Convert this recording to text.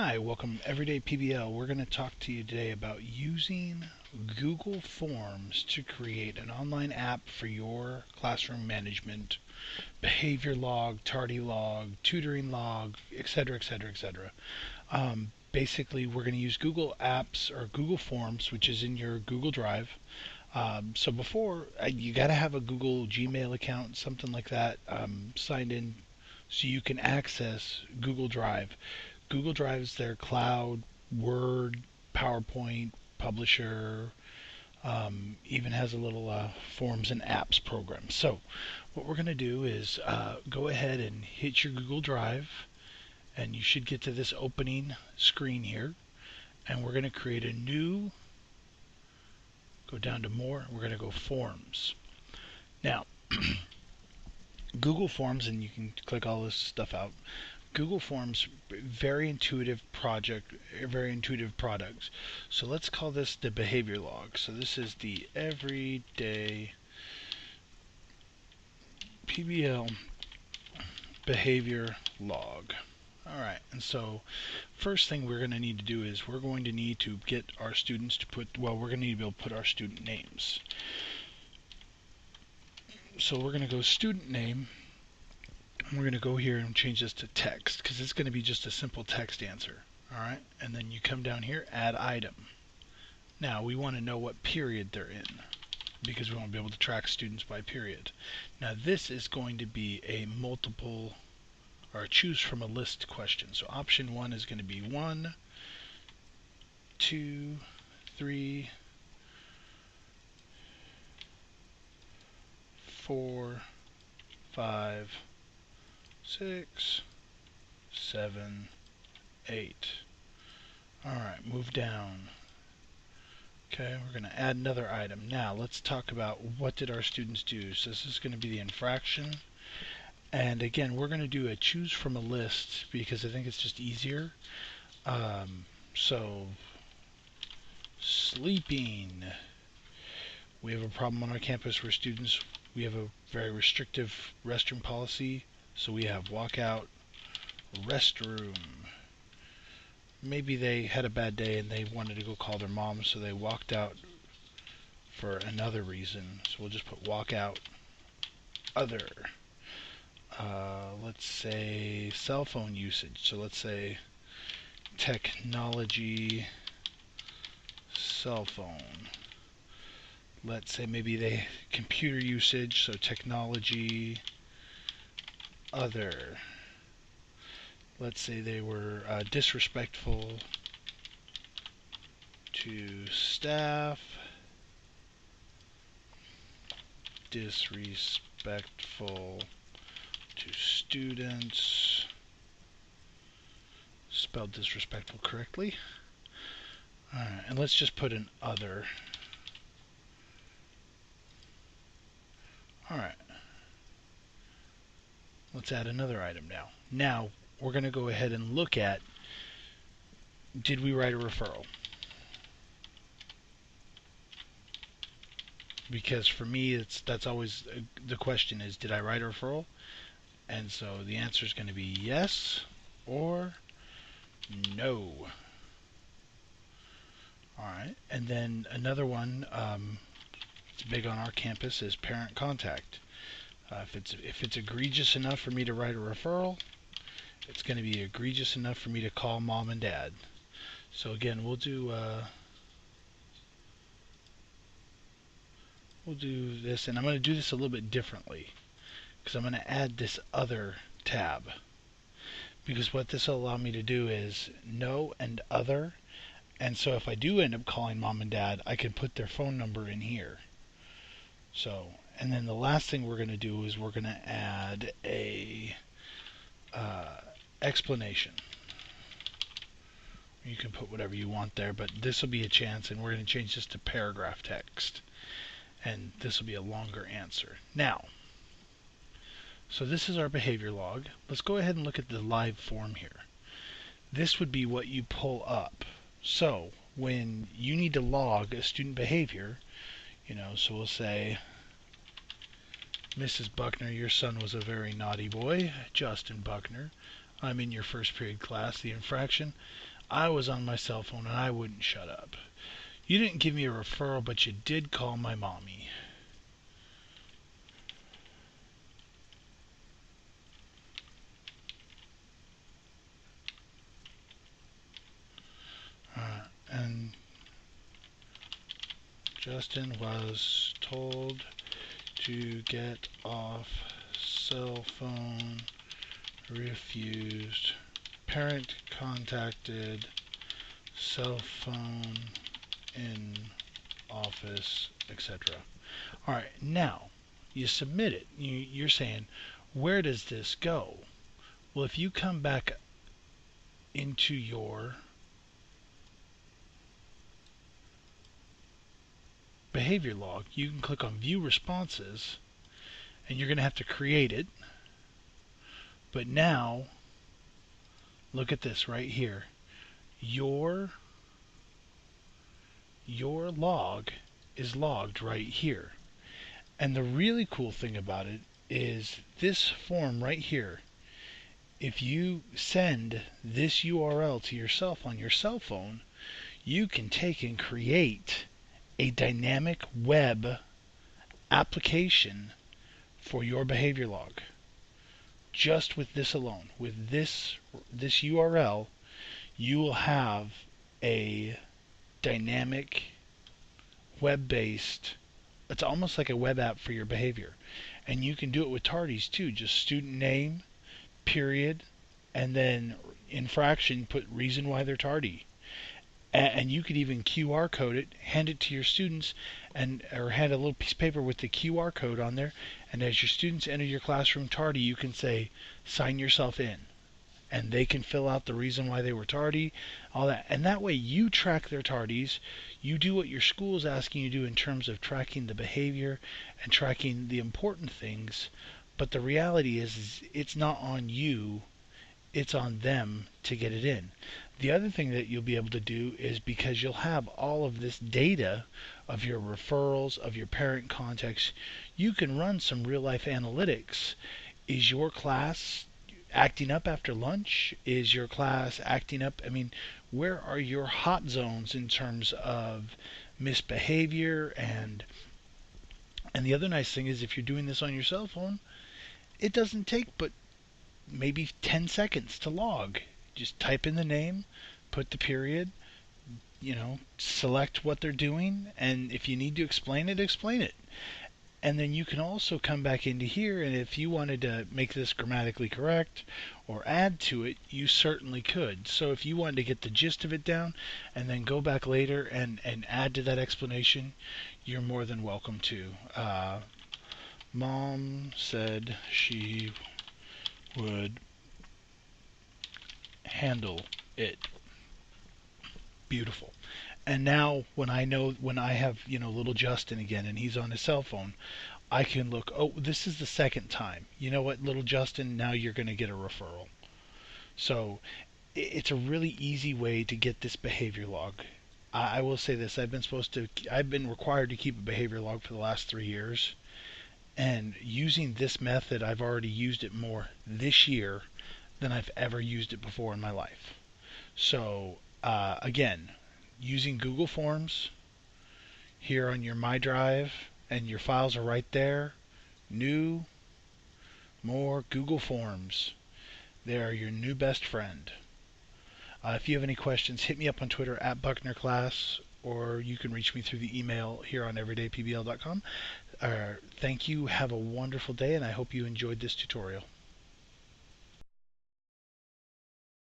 Hi, welcome Everyday PBL. We're going to talk to you today about using Google Forms to create an online app for your classroom management, behavior log, tardy log, tutoring log, etc., etc., etc. Basically, we're going to use Google Apps or Google Forms, which is in your Google Drive. So before, you got to have a Google Gmail account, something like that, signed in so you can access Google Drive. Google Drive is their cloud, Word, PowerPoint, Publisher, even has a little Forms and Apps program. So what we're going to do is go ahead and hit your Google Drive, and you should get to this opening screen here. And we're going to create a new, go down to More, we're going to go Forms. Now, Google Forms, and you can click all this stuff out. Google Forms, very intuitive products. So let's call this the behavior log. So this is the everyday PBL behavior log. Alright, and so first thing we're going to need to do is we're going to need to get our students to put, we're going to need to be able to put our student names. So we're going to go student name. We're going to go here and change this to text because it's going to be just a simple text answer. Alright, and then you come down here, add item. Now we want to know what period they're in because we want to be able to track students by period. Now this is going to be a multiple or a choose from a list question. So option 1 is going to be 1, 2, 3, 4, 5, 6, 7, 8. Alright, move down. Okay, we're going to add another item. Now let's talk about what did our students do. So this is going to be the infraction. And again, we're going to do a choose from a list because I think it's just easier. So sleeping. We have a problem on our campus where students, we have a very restrictive restroom policy. So we have walkout, restroom. Maybe they had a bad day and they wanted to go call their mom, so they walked out for another reason. So we'll just put walkout, other. Let's say cell phone usage. So let's say technology, cell phone. Let's say maybe they computer usage, so technology, other. Let's say they were disrespectful to staff, disrespectful to students, spelled disrespectful correctly. Alright, and let's just put an other. Alright. Let's add another item now. Now, we're going to go ahead and look at, did we write a referral? Because for me, that's always the question is, did I write a referral? And so the answer is going to be yes or no. Alright, and then another one, it's big on our campus, is parent contact. If it's egregious enough for me to write a referral, it's going to be egregious enough for me to call mom and dad. So again, we'll do this, and I'm going to do this a little bit differently because I'm going to add this other tab, because what this will allow me to do is no and other, and so if I do end up calling mom and dad, I can put their phone number in here. So, and then the last thing we're going to do is we're going to add a explanation. You can put whatever you want there, but this will be a chance, and we're going to change this to paragraph text, and this will be a longer answer. Now, so this is our behavior log. Let's go ahead and look at the live form here. This would be what you pull up. So when you need to log a student behavior, so we'll say, Mrs. Buckner, your son was a very naughty boy. Justin Buckner, I'm in your first period class. The infraction, I was on my cell phone and I wouldn't shut up. You didn't give me a referral, but you did call my mommy. And Justin was told to get off cell phone, refused. Parent contacted cell phone in office, etc. All right, now you submit it. You're saying, where does this go? Well, if you come back into your behavior log, you can click on View Responses, and you're going to have to create it. But now, look at this right here. Your log is logged right here. And the really cool thing about it is this form right here. If you send this URL to yourself on your cell phone, you can take and create a dynamic web application for your behavior log. Just with this alone, with this URL, you will have a dynamic web-based, it's almost like a web app for your behavior. And you can do it with tardies too, just student name, period, and then infraction, put reason why they're tardy. And you could even QR code it, hand it to your students, or hand a little piece of paper with the QR code on there, and as your students enter your classroom tardy, you can say, sign yourself in. And they can fill out the reason why they were tardy, all that. And that way you track their tardies, you do what your school is asking you to do in terms of tracking the behavior and tracking the important things, but the reality is it's not on you, it's on them to get it in. The other thing that you'll be able to do is, because you'll have all of this data of your referrals, of your parent contacts, you can run some real life analytics. Is your class acting up after lunch? Is your class acting up? I mean, where are your hot zones in terms of misbehavior? And the other nice thing is, if you're doing this on your cell phone, it doesn't take but maybe 10 seconds to log. Just type in the name, put the period, select what they're doing, and if you need to explain it, explain it. And then you can also come back into here, and if you wanted to make this grammatically correct or add to it, you certainly could. So if you wanted to get the gist of it down and then go back later and add to that explanation, you're more than welcome to. Mom said she would handle it. Beautiful. And now when I have, little Justin again and he's on his cell phone, I can look, oh, this is the second time. You know what, little Justin, now you're going to get a referral. So it's a really easy way to get this behavior log. I will say this, I've been required to keep a behavior log for the last 3 years. And using this method, I've already used it more this year than I've ever used it before in my life. So again, using Google Forms here on your My Drive, and your files are right there. New, more Google Forms. They are your new best friend. If you have any questions, hit me up on Twitter at BucknerClass, or you can reach me through the email here on everydaypbl.com. Thank you. Have a wonderful day, and I hope you enjoyed this tutorial.